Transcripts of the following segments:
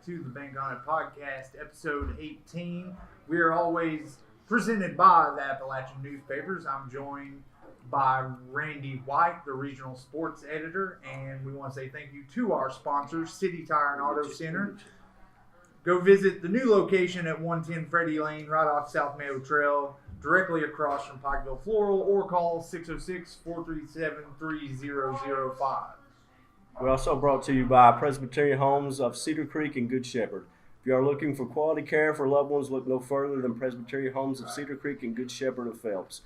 back to the Bank on It podcast, episode 18. We are always presented by the Appalachian Newspapers. I'm joined by Randy White, the regional sports editor, and we want to say thank you to our sponsors, City Tire and Auto Center. Go visit the new location at 110 Freddie Lane, right off South Mayo Trail, directly across from Pikeville Floral, or call 606-437-3005. We're also brought to you by Presbyterian Homes of Cedar Creek and Good Shepherd. If you are looking for quality care for loved ones, look no further than Presbyterian Homes of Cedar Creek and Good Shepherd of Phelps.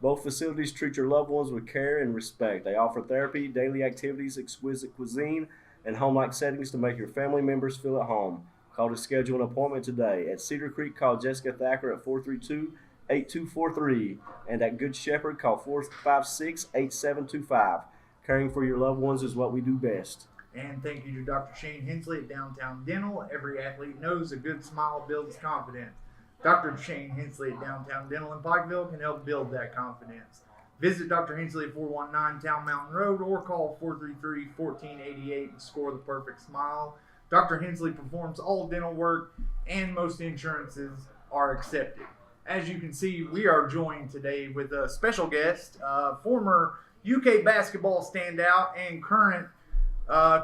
Both facilities treat your loved ones with care and respect. They offer therapy, daily activities, exquisite cuisine, and home-like settings to make your family members feel at home. Call to schedule an appointment today. At Cedar Creek, call Jessica Thacker at 432-8243. And at Good Shepherd, call 456-8725. Caring for your loved ones is what we do best. And thank you to Dr. Shane Hensley at Downtown Dental. Every athlete knows a good smile builds confidence. Dr. Shane Hensley at Downtown Dental in Pikeville can help build that confidence. Visit Dr. Hensley at 419 Town Mountain Road or call 433-1488 and score the perfect smile. Dr. Hensley performs all dental work and most insurances are accepted. As you can see, we are joined today with a special guest, former UK basketball standout and current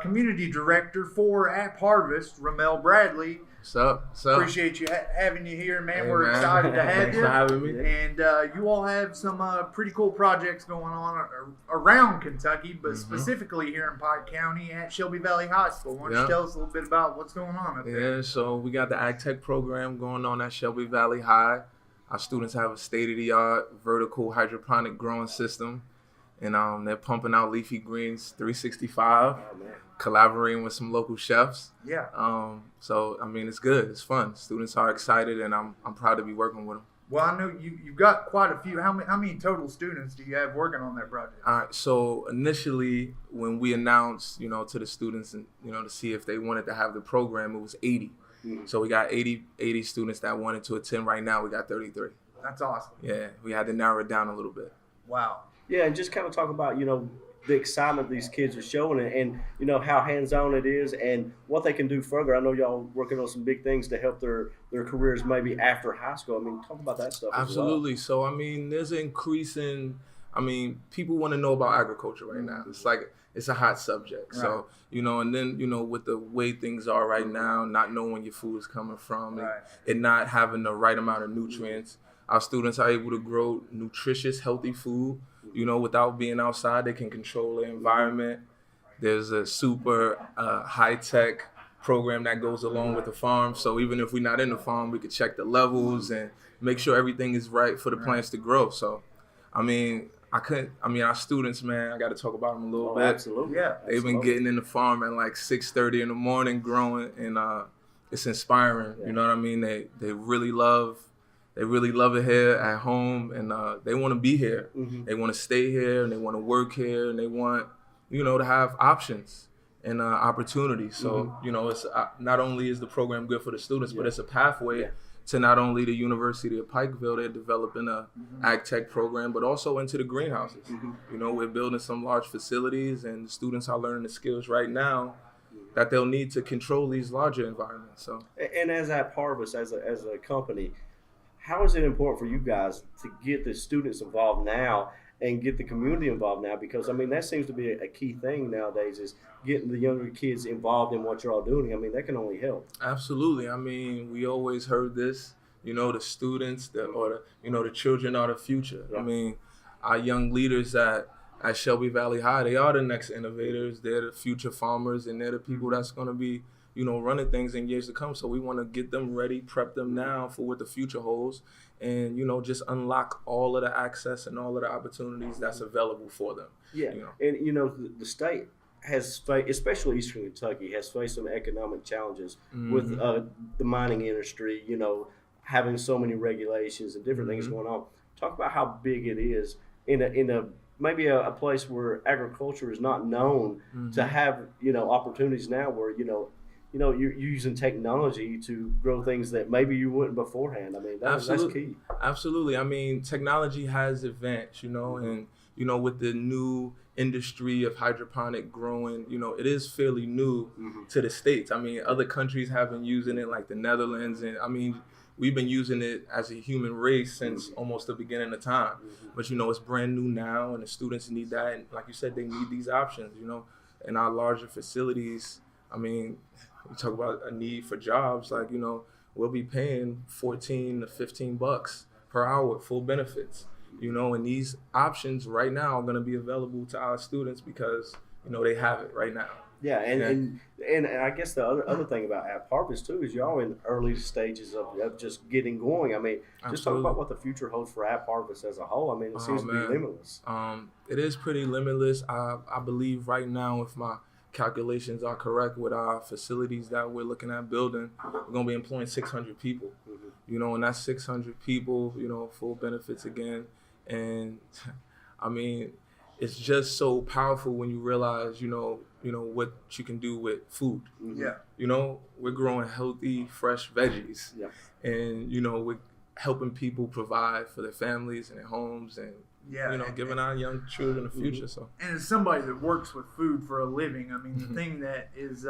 community director for App Harvest, Ramel Bradley. What's up? Appreciate you having you here, man. Hey, We're man. excited to have Thanks you. for having me. And you all have some pretty cool projects going on around Kentucky, but specifically here in Pike County at Shelby Valley High School. Why don't you tell us a little bit about what's going on up there? Yeah, so we got the Ag Tech program going on at Shelby Valley High. Our students have a state-of-the-art vertical hydroponic growing system. And they're pumping out leafy greens 365, collaborating with some local chefs. Yeah. So, I mean, it's good. It's fun. Students are excited, and I'm proud to be working with them. Well, I know you've got quite a few. How many total students do you have working on that project? All right. So initially, when we announced, to the students and, to see if they wanted to have the program, it was 80. So we got 80 students that wanted to attend. Right now, we got 33. That's awesome. Yeah. We had to narrow it down a little bit. Wow. Yeah, and just kind of talk about, the excitement these kids are showing and how hands-on it is and what they can do further. I know y'all working on some big things to help their careers maybe after high school. I mean, talk about that stuff Absolutely. as well. So, I mean, there's an increase in, people want to know about agriculture right now. It's like, it's a hot subject. Right. So, and then, with the way things are right now, not knowing where your food is coming from and not having the right amount of nutrients, our students are able to grow nutritious, healthy food. Without being outside, they can control the environment. There's a super high-tech program that goes along with the farm. So even if we're not in the farm, we can check the levels and make sure everything is right for the plants to grow. So, our students, man, I got to talk about them a little bit. Absolutely. Yeah. They've been getting in the farm at like 6:30 in the morning growing, and it's inspiring. Yeah. You know what I mean? They really love it here at home, and they want to be here. Mm-hmm. They want to stay here, and they want to work here, and they want, to have options and opportunities. So, it's not only is the program good for the students, but it's a pathway to not only the University of Pikeville. They're developing a ag tech program, but also into the greenhouses. We're building some large facilities, and the students are learning the skills right now that they'll need to control these larger environments. So, and as App Harvest, as a company, how is it important for you guys to get the students involved now and get the community involved now? Because, that seems to be a key thing nowadays is getting the younger kids involved in what you're all doing. That can only help. Absolutely. We always heard this, the students, the children are the future. Yeah. Our young leaders at Shelby Valley High, they are the next innovators. They're the future farmers, and they're the people that's going to be running things in years to come. So we want to get them ready, prep them now for what the future holds, and, just unlock all of the access and all of the opportunities that's available for them. Yeah, and, the state has faced, especially Eastern Kentucky, has faced some economic challenges with the mining industry, having so many regulations and different things going on. Talk about how big it is in a maybe a place where agriculture is not known to have, opportunities now where, you're using technology to grow things that maybe you wouldn't beforehand. That's key. Absolutely. Technology has advanced, and, with the new industry of hydroponic growing, it is fairly new to the States. I mean, other countries have been using it, like the Netherlands, and I mean, we've been using it as a human race since almost the beginning of time. But it's brand new now, and the students need that, and like you said, they need these options. In our larger facilities, I mean, we talk about a need for jobs, like we'll be paying $14 to $15 per hour, full benefits. And these options right now are going to be available to our students because, they have it right now. Yeah, and I guess the other thing about App Harvest too is y'all in early stages of just getting going. I mean, just talk about what the future holds for App Harvest as a whole. I mean, it seems to be limitless. It is pretty limitless. I believe right now, if my calculations are correct with our facilities that we're looking at building, we're going to be employing 600 people. And that's 600 people, full benefits again. And I mean, it's just so powerful when you realize, what you can do with food. Yeah. We're growing healthy, fresh veggies. Yeah. And, we're helping people provide for their families and their homes and, giving our young children a future. So. And as somebody that works with food for a living, I mean, the thing that is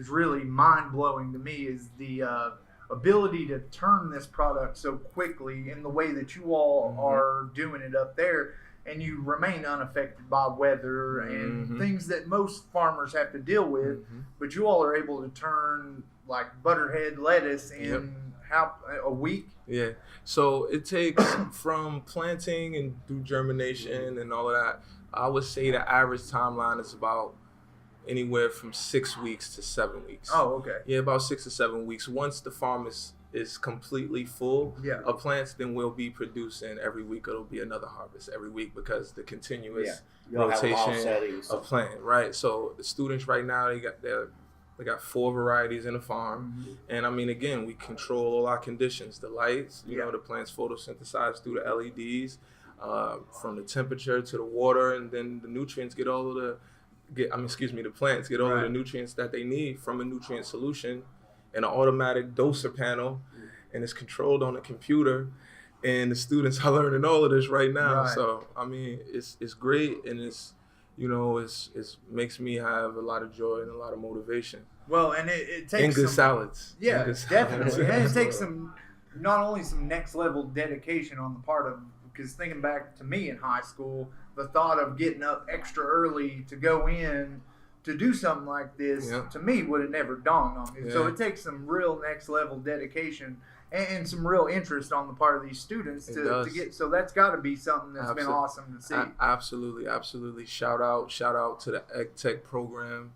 really mind-blowing to me is the ability to turn this product so quickly in the way that you all are doing it up there, and you remain unaffected by weather and things that most farmers have to deal with, but you all are able to turn like butterhead lettuce in a week? Yeah. So it takes from planting and through germination and all of that, I would say the average timeline is about anywhere from 6 weeks to 7 weeks. Oh, okay. Yeah, about 6 to 7 weeks. Once the farm is completely full of plants, then we'll be producing every week. It'll be another harvest every week because the continuous rotation of plant, right? So the students right now, they got 4 varieties in the farm. And I mean, again, we control all our conditions, the lights, the plants photosynthesize through the LEDs, from the temperature to the water, and then the nutrients the plants get all of the nutrients that they need from a nutrient solution in an automatic doser panel, and it's controlled on a computer, and the students are learning all of this right now. So I mean, it's great, and it's makes me have a lot of joy and a lot of motivation. Well, and it takes good salads. Yeah, good definitely. salads. And it takes not only some next level dedication on the part of, because thinking back to me in high school, the thought of getting up extra early to go in to do something like this to me would have never dawned on me. Yeah. So it takes some real next level dedication and some real interest on the part of these students to get. So that's got to be something that's been awesome to see. Absolutely. Shout out to the Ag Tech program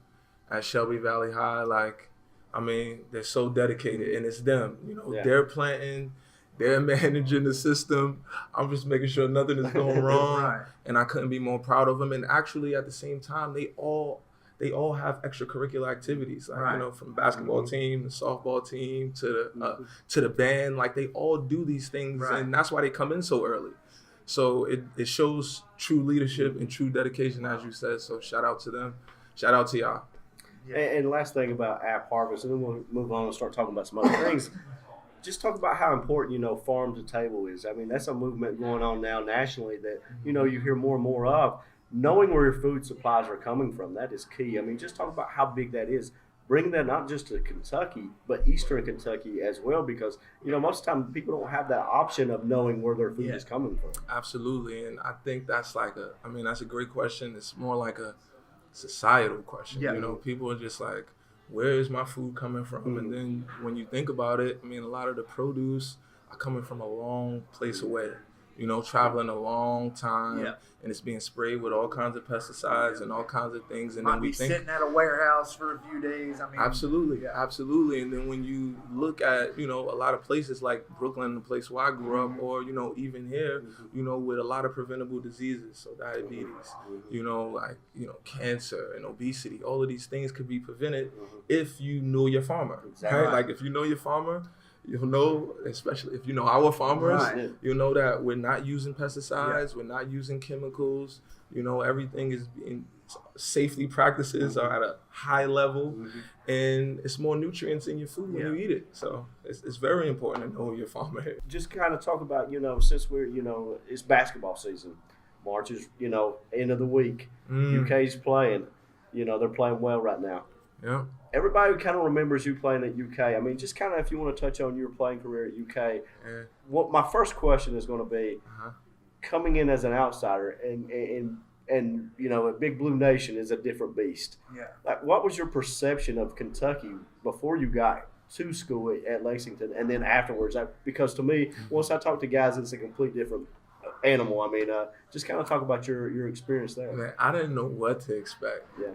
at Shelby Valley High. Like, I mean, they're so dedicated, and it's them. They're planting. They're managing the system. I'm just making sure nothing is going wrong. And I couldn't be more proud of them. And actually, at the same time, they all have extracurricular activities, like from basketball team, the softball team, to the band. Like, they all do these things, and that's why they come in so early. So it shows true leadership and true dedication, as you said. So shout out to them. Shout out to y'all. Yeah. And last thing about App Harvest, and then we'll move on and start talking about some other things. Just talk about how important, farm to table is. I mean, that's a movement going on now nationally that, you hear more and more of. Knowing where your food supplies are coming from, that is key. I mean, just talk about how big that is. Bring that not just to Kentucky, but Eastern Kentucky as well, because, most of the time people don't have that option of knowing where their food is coming from. Absolutely. And I think that's that's a great question. It's more like a societal question. Yeah. People are just like, where is my food coming from? And then when you think about it, I mean, a lot of the produce are coming from a long place away, traveling a long time, and it's being sprayed with all kinds of pesticides and all kinds of things. And then we think sitting at a warehouse for a few days. I mean, absolutely. And then when you look at, a lot of places like Brooklyn, the place where I grew up, or, even here, with a lot of preventable diseases, so diabetes, cancer and obesity, all of these things could be prevented if you know your farmer. Exactly. Right? Like, if you know your farmer, you'll know, especially if you know our farmers, you'll know that we're not using pesticides, we're not using chemicals, everything is being, safety practices are at a high level, and it's more nutrients in your food when you eat it. So it's very important to know your farmer. Just kind of talk about, since we're, it's basketball season. March is, end of the week. UK's playing. They're playing well right now. Yeah. Everybody kind of remembers you playing at UK. I mean, just kind of if you want to touch on your playing career at UK, what my first question is going to be, coming in as an outsider and a Big Blue Nation is a different beast. Yeah. Like, what was your perception of Kentucky before you got to school at Lexington and then afterwards? Because to me, once I talk to guys, it's a complete different animal. I mean, just kind of talk about your experience there. Man, I didn't know what to expect. Yeah.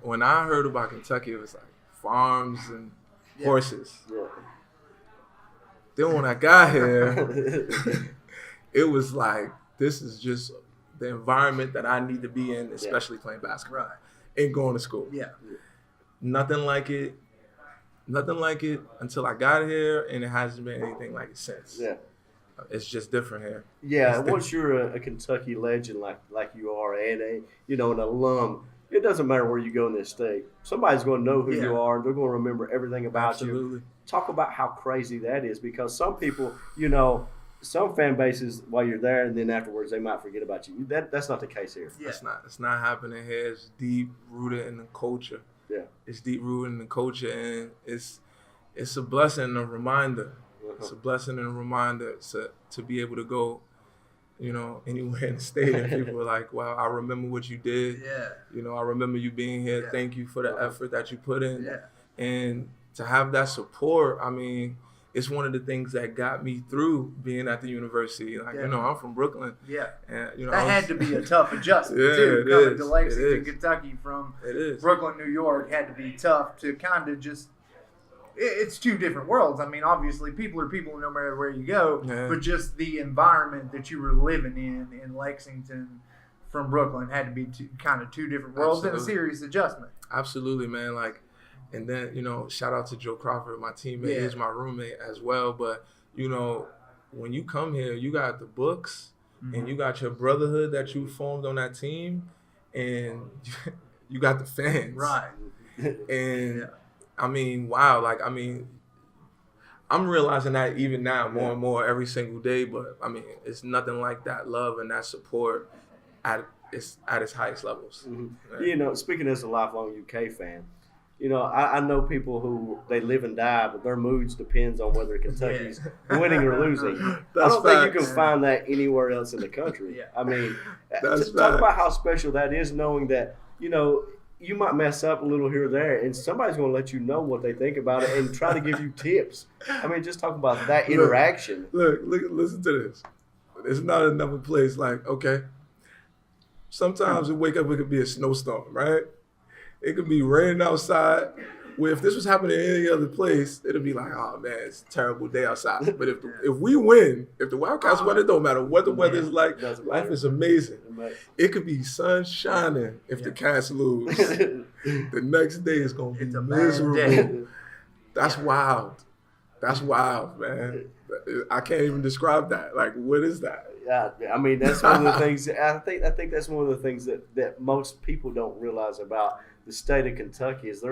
When I heard about Kentucky, it was like farms and horses. Yeah. Then when I got here, it was like, this is just the environment that I need to be in, especially playing basketball and going to school. Yeah. Nothing like it until I got here, and it hasn't been anything like it since. Yeah. It's just different here. Yeah, once you're a Kentucky legend like you are, and an alum, it doesn't matter where you go in this state. Somebody's going to know who you are, and they're going to remember everything about you. Talk about how crazy that is, because some people, some fan bases while you're there, and then afterwards they might forget about you. That's not the case here. Yeah. It's not happening here. It's deep rooted in the culture. Yeah. It's deep rooted in the culture, and it's a blessing and a reminder. It's a blessing and a reminder to be able to go, anywhere in the state, and people are like, wow, I remember what you did. Yeah. I remember you being here. Thank you for the effort that you put in. Yeah. And to have that support, I mean, it's one of the things that got me through being at the university. Like, I'm from Brooklyn. Yeah. And, that had to be a tough adjustment, too. Coming to Lexington, Kentucky from Brooklyn, New York had to be tough to kind of just – it's two different worlds. I mean, obviously, people are people no matter where you go, but just the environment that you were living in Lexington from Brooklyn had to be kind of two different worlds and a serious adjustment. Absolutely, man. Like, and then, shout out to Joe Crawford, my teammate. He's my roommate as well. But, when you come here, you got the books and you got your brotherhood that you formed on that team, and you got the fans. Right. And I mean, wow. Like, I mean, I'm realizing that even now more and more every single day. But, I mean, it's nothing like that love and that support at its highest levels. Mm-hmm. Speaking as a lifelong UK fan, I know people who they live and die, but their moods depends on whether Kentucky's winning or losing. I don't think you can find that anywhere else in the country. Yeah. I mean, talk about how special that is, knowing that, you might mess up a little here or there, and somebody's going to let you know what they think about it and try to give you tips. I mean, just talk about that interaction. Look, listen to this. It's not another place like, okay, sometimes we wake up, it could be a snowstorm, right? It could be raining outside. Where if this was happening in any other place, it'd be like, oh man, it's a terrible day outside. But if we win, if the Wildcats win, it don't matter what the weather is like. Life is amazing. It could be sun shining if the Cats lose. The next day is gonna be miserable. That's wild. That's wild, man. I can't even describe that. Like, what is that? Yeah, I mean, that's one of the things. I think that's one of the things that most people don't realize about the state of Kentucky is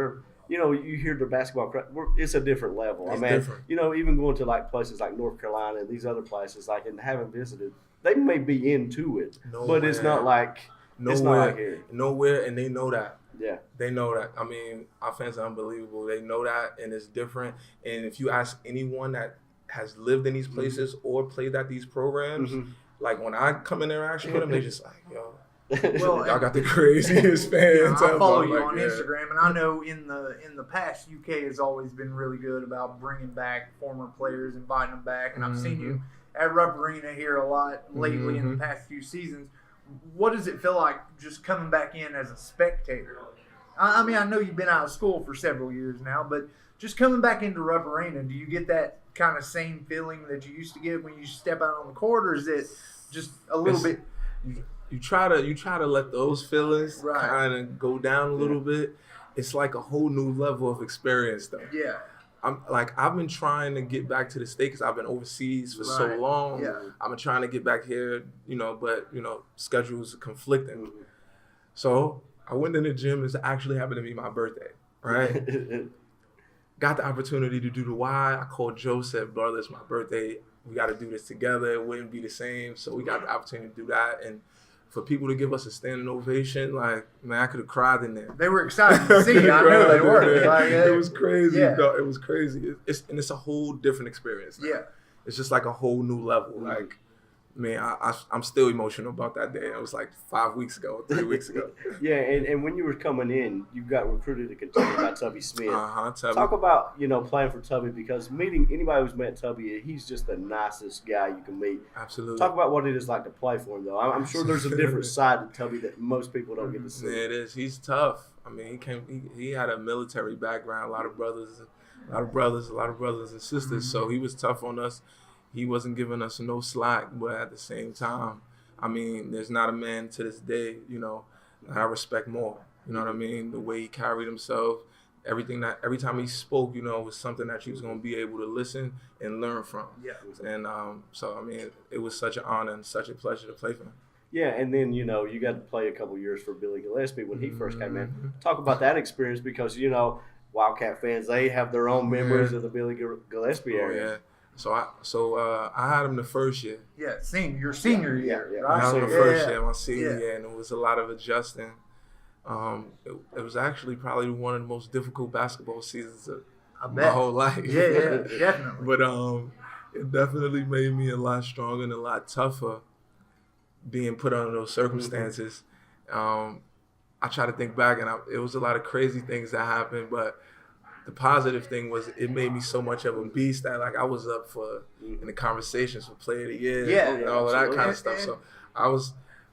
you hear the basketball, it's a different level. It's different. Even going to like places like North Carolina and these other places, like, and haven't visited, they may be into it, but it's not like it's not like here. Nowhere, and they know that. Yeah, they know that. I mean, our fans are unbelievable. They know that, and it's different. And if you ask anyone that has lived in these places or played at these programs, like when I come in interaction with them, they just like, yo. Well, I got the craziest fans. I follow you on Instagram, and I know in the past, UK has always been really good about bringing back former players, inviting them back, and I've seen you at Rupp Arena here a lot lately in the past few seasons. What does it feel like just coming back in as a spectator? I mean, I know you've been out of school for several years now, but just coming back into Rupp Arena, do you get that kind of same feeling that you used to get when you step out on the court, or is it just a little bit? You try to let those feelings kind of go down a little bit. It's like a whole new level of experience, though. Yeah. I've been trying to get back to the state because I've been overseas for so long. Yeah. I've been trying to get back here, but schedules are conflicting. So I went in the gym. It actually happened to be my birthday, right? Got the opportunity to do the Y. I called Joe, said, brother, it's my birthday. We got to do this together. It wouldn't be the same. So we got the opportunity to do that. And for people to give us a standing ovation, like, man, I could have cried in there. They were excited to see you. I know they were. Like, It was crazy. Yeah. Dog. It was crazy. It's a whole different experience now. Yeah. It's just like a whole new level. Like, man, I'm still emotional about that day. It was like 5 weeks ago, 3 weeks ago. Yeah, and when you were coming in, you got recruited to Kentucky by Tubby Smith. Tubby. Talk about, playing for Tubby, because meeting anybody who's met Tubby, he's just the nicest guy you can meet. Absolutely. Talk about what it is like to play for him, though. I'm sure there's a different side to Tubby that most people don't get to see. Yeah, it is. He's tough. I mean, he had a military background, a lot of brothers and sisters. So he was tough on us. He wasn't giving us no slack, but at the same time, I mean, there's not a man to this day, that I respect more. You know what I mean? The way he carried himself, every time he spoke, was something that you was gonna be able to listen and learn from. Yeah. And so I mean, it was such an honor and such a pleasure to play for him. Yeah, and then, you got to play a couple years for Billy Gillespie when he first came in. Talk about that experience, because, Wildcat fans, they have their own memories of the Billy Gillespie area. Yeah. So I had him the first year. Yeah, your senior year. Yeah. Right? I had him the first year, my senior Yeah. year, and it was a lot of adjusting. It was actually probably one of the most difficult basketball seasons of my whole life. Yeah, definitely. But it definitely made me a lot stronger and a lot tougher being put under those circumstances. I try to think back, and it was a lot of crazy things that happened, but the positive thing was it made me so much of a beast that, like, I was up for in the conversations for Player of the Year and all of that kind of stuff. So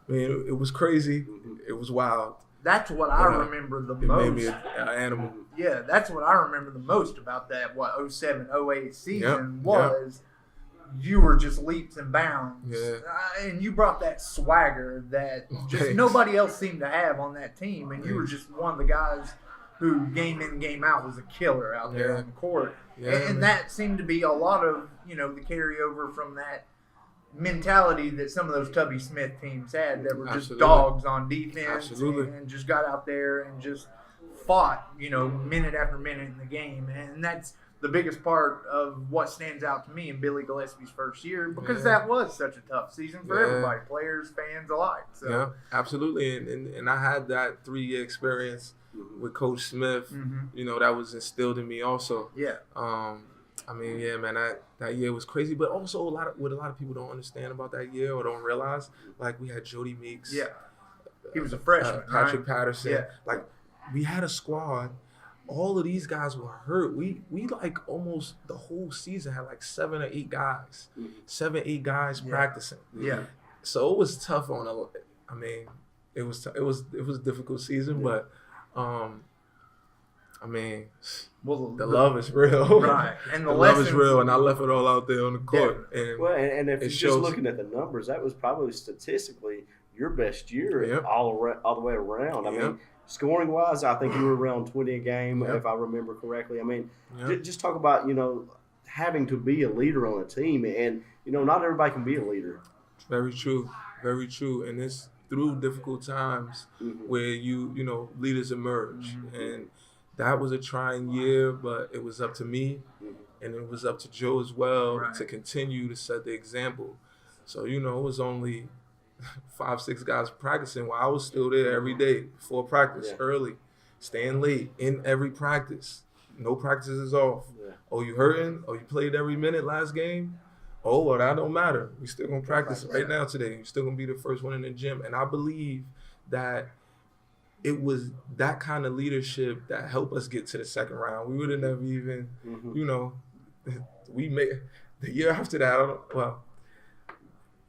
it was crazy. It was wild. That's what I remember the most. It made me an animal. Yeah, that's what I remember the most about that 07-08 season was you were just leaps and bounds. Yeah. And you brought that swagger that just nobody else seemed to have on that team. And you were just one of the guys who game in, game out was a killer out there on the court. Yeah, and that seemed to be a lot of, the carryover from that mentality that some of those Tubby Smith teams had that were just dogs on defense and just got out there and just fought, minute after minute in the game. And that's the biggest part of what stands out to me in Billy Gillespie's first year, because that was such a tough season for everybody, players, fans alike. So. Yeah, absolutely. And I had that 3-year experience with Coach Smith, that was instilled in me also. Yeah. I mean, yeah, man, that year was crazy, but also what a lot of people don't understand about that year or don't realize, like, we had Jody Meeks. Yeah. He was a freshman. Patrick Patterson. Yeah. Like, we had a squad. All of these guys were hurt. We like almost the whole season had like 7 or 8 guys, 7, 8 guys practicing. Yeah. So it was tough it was a difficult season, but the love is real. Right. And the love is real, and I left it all out there on the court. Yeah. And if you're just looking at the numbers, that was probably statistically your best year all the way around. I mean, scoring wise, I think you were around 20 a game, if I remember correctly. I mean, just talk about, having to be a leader on a team, and, not everybody can be a leader. Very true. Very true. And it's through difficult times where leaders emerge. And that was a trying year, but it was up to me and it was up to Joe as well to continue to set the example. So, it was only 5, 6 guys practicing while I was still there every day before practice, early, staying late in every practice. No practices off. Yeah. Oh, you hurting? Oh, you played every minute last game? Oh, well, that don't matter. We still going to practice right now today. You're still going to be the first one in the gym. And I believe that it was that kind of leadership that helped us get to the second round. We would have never even, we made the year after that.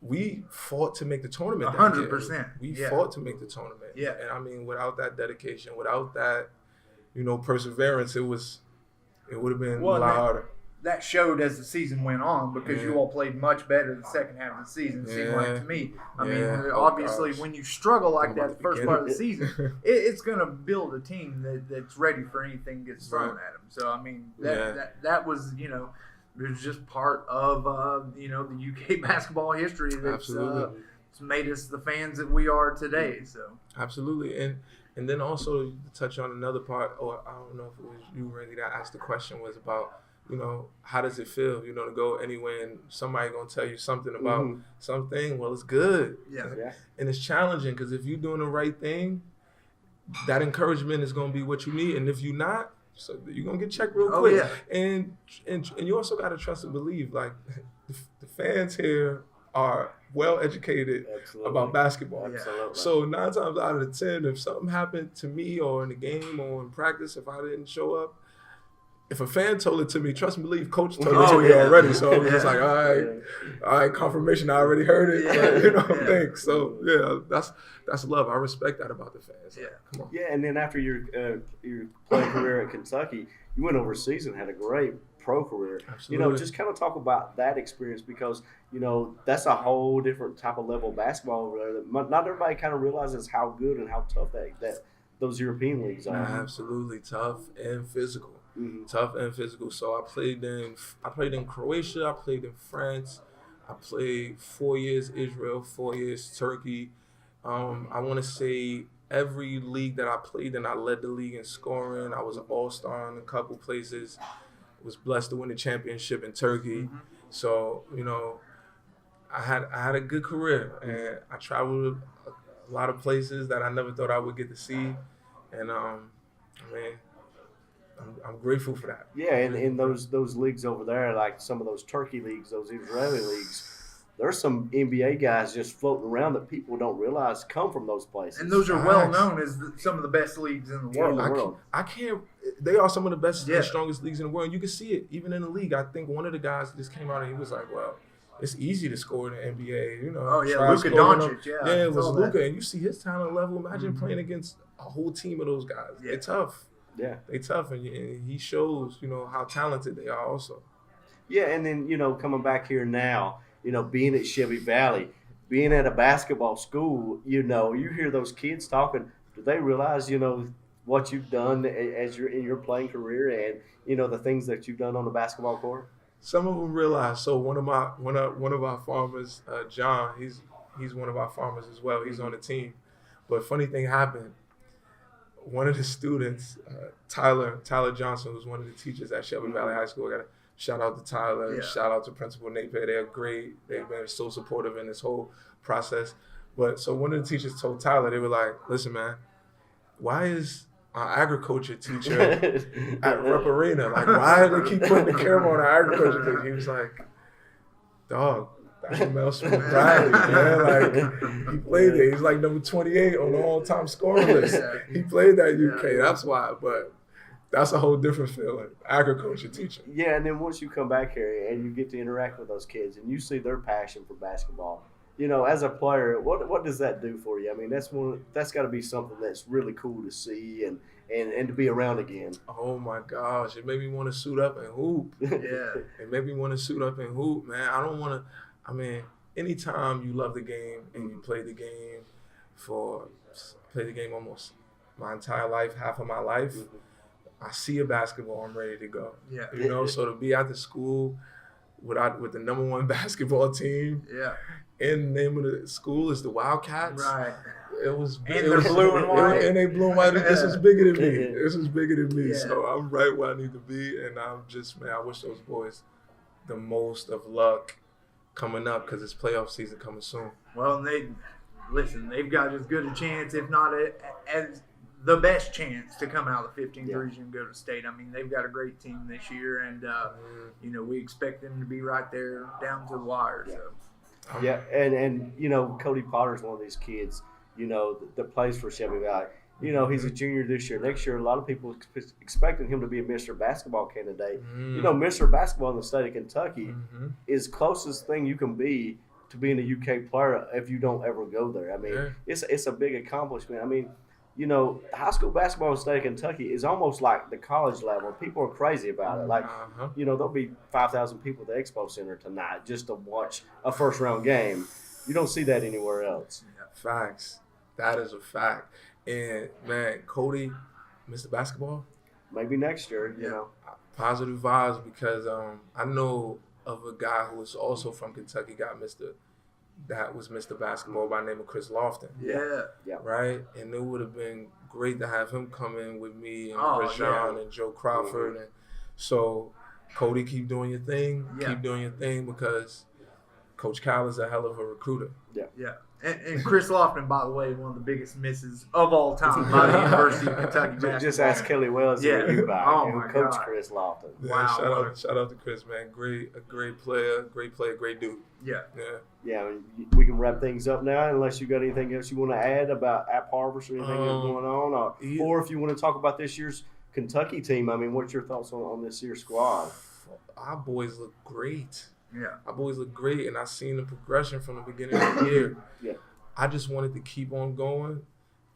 We fought to make the tournament. 100%. We fought to make the tournament. Yeah. And I mean, without that dedication, without that, perseverance, it would have been a lot harder. That showed as the season went on, because you all played much better the second half of the season, it seemed like to me. I mean, obviously, when you struggle like that the first part of the season, it's going to build a team that's ready for anything that gets thrown at them. So, I mean, that was, it was just part of, the UK basketball history that's made us the fans that we are today. So absolutely. And then also to touch on another part, I don't know if it was you, Randy, that asked the question, was about how does it feel, to go anywhere and somebody gonna tell you something about something? Well, it's good. Yeah. And it's challenging because if you're doing the right thing, that encouragement is gonna be what you need. And if you're not, so you're gonna get checked real quick. Yeah. And you also gotta trust and believe. Like the fans here are well educated about basketball. Yeah. So 9 times out of 10, if something happened to me or in the game or in practice, if I didn't show up, if a fan told it to me, trust and believe, coach told it to me already. So I was just like, all right, confirmation. I already heard it. Thanks. So that's love. I respect that about the fans. Yeah. Come on. Yeah, and then after your playing career at Kentucky, you went overseas and had a great pro career. Absolutely. Just kind of talk about that experience because that's a whole different type of level of basketball over there that not everybody kind of realizes how good and how tough that those European leagues are. Absolutely tough and physical. Mm-hmm. Tough and physical. So I played in Croatia. I played in France. I played 4 years Israel, 4 years Turkey. I want to say every league that I played in, I led the league in scoring. I was an all-star in a couple places. Was blessed to win the championship in Turkey. Mm-hmm. So I had a good career, and I traveled a lot of places that I never thought I would get to see, and I'm grateful for that. Yeah, and in those leagues over there, like some of those Turkey leagues, those Israeli leagues, there's some NBA guys just floating around that people don't realize come from those places. And those are well known as some of the best leagues in the world. They are some of the best and strongest leagues in the world. You can see it even in the league. I think one of the guys just came out and he was like, well, it's easy to score in the NBA. Luka Doncic. Yeah, it was Luka. And you see his talent level. Imagine playing against a whole team of those guys. Yeah. They're tough. Yeah. They tough, and he shows, how talented they are also. Yeah, and then, coming back here now, being at Chevy Valley, being at a basketball school, you hear those kids talking. Do they realize, what you've done as in your playing career and, the things that you've done on the basketball court? Some of them realize. So one of our farmers, John, he's one of our farmers as well. He's on the team. But funny thing happened. One of the students, Tyler Johnson, who's one of the teachers at Chevy Valley High School. I got to shout out to Tyler. Yeah. Shout out to Principal Napier. They're great. They've been so supportive in this whole process. But so one of the teachers told Tyler, they were like, listen, man, why is our agriculture teacher at Rep Arena? Like, why do they keep putting the camera on our agriculture teacher? He was like, dog, that's Ramel Bradley, man. Like, he played there. He's like number 28 on the all-time scoring list. He played that UK. That's why. But that's a whole different feeling. Agriculture teacher. Yeah, and then once you come back here and you get to interact with those kids and you see their passion for basketball, as a player, what does that do for you? I mean, that's got to be something that's really cool to see and to be around again. Oh my gosh, it made me want to suit up and hoop. Yeah, it made me want to suit up and hoop, man. I don't want to. I mean, anytime you love the game and you play the game almost my entire life, half of my life. I see a basketball, I'm ready to go. Yeah, so to be at the school with the number one basketball team. Yeah. And the name of the school is the Wildcats. Right. It was and they're blue and white. And they blue and white. This was bigger than me. This was bigger than me. Yeah. So I'm right where I need to be. And I'm just, man, I wish those boys the most of luck coming up because it's playoff season coming soon. Well, they've got as good a chance, if not as the best chance to come out of the 15th region and go to state. I mean, they've got a great team this year, and we expect them to be right there down to the wire. Yeah. So. Yeah, and Cody Potter's one of these kids, that plays for Chevy Valley. He's a junior this year. Next year, a lot of people expecting him to be a Mr. Basketball candidate. Mr. Basketball in the state of Kentucky is closest thing you can be to being a UK player if you don't ever go there. I mean, it's a big accomplishment. I mean, high school basketball in the state of Kentucky is almost like the college level. People are crazy about it. Like, there'll be 5,000 people at the Expo Center tonight just to watch a first-round game. You don't see that anywhere else. Facts. That is a fact. And, man, Cody, Mr. Basketball? Maybe next year, Positive vibes because I know of a guy who is also from Kentucky, that was Mr. Basketball by the name of Chris Lofton. Yeah. Right? And it would have been great to have him come in with me and Rajon and Joe Crawford. And so Cody, keep doing your thing. Yeah. Keep doing your thing because Coach Cal is a hell of a recruiter. Yeah. And Chris Lofton, by the way, one of the biggest misses of all time by the University of Kentucky basketball. Just ask Kelly Wells Yeah. you by Oh, who my coached God. Chris Lofton. Yeah, Wow. shout out to Chris, man. A great player, great dude. Yeah. Yeah. Yeah, I mean, we can wrap things up now unless you got anything else you want to add about App Harvest or anything that's going on. Or if you want to talk about this year's Kentucky team, I mean, what's your thoughts on this year's squad? Our boys look great. Yeah. Our boys look great, and I've seen the progression from the beginning of the year. Yeah. I just wanted to keep on going,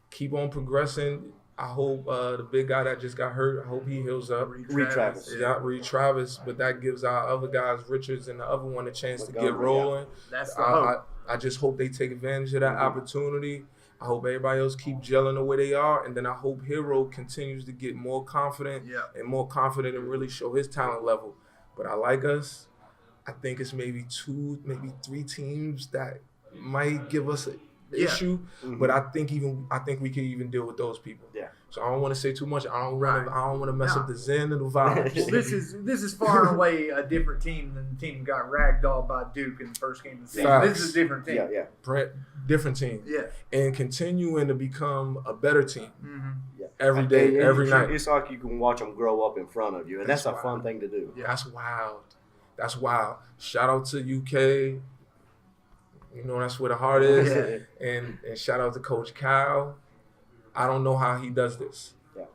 keep on progressing. I hope the big guy that just got hurt, I hope he heals up. Reed Travis. Yeah, Reed Travis, but that gives our other guys, Richards and the other one, a chance to get Montgomery, rolling. That's the hope. I just hope they take advantage of that opportunity. I hope everybody else keep gelling the way they are, and then I hope Hero continues to get more confident and more confident and really show his talent level. But I like us. I think it's maybe 2, maybe 3 teams that might give us an issue, but I think we can even deal with those people. Yeah. So I don't want to say too much. I don't want to mess up the zen and the vibes. Well, this is far and away a different team than the team that got ragdolled by Duke in the first game of the season. Facts. This is a different team. Yeah. Different team. Yeah. And continuing to become a better team Yeah. every day, And every night. It's like you can watch them grow up in front of you, and that's a That's fun wild. thing to do. Yeah. That's wild. That's wild. Shout out to UK. You know, that's where the heart is. Yeah. And shout out to Coach Kyle. I don't know how he does this. Yeah.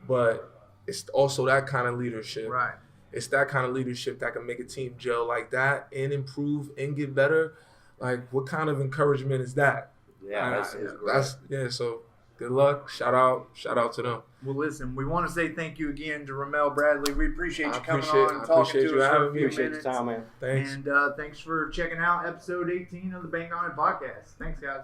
But it's also that kind of leadership. Right. It's that kind of leadership that can make a team gel like that and improve and get better. Like, what kind of encouragement is that? Yeah, that's great. So good luck. Shout out to them. Well, listen, we want to say thank you again to Ramel Bradley. We appreciate you coming on and I talking appreciate to you us for having a me. few Appreciate minutes. your time, man. Thanks. And thanks for checking out episode 18 of the Bang On It podcast. Thanks, guys.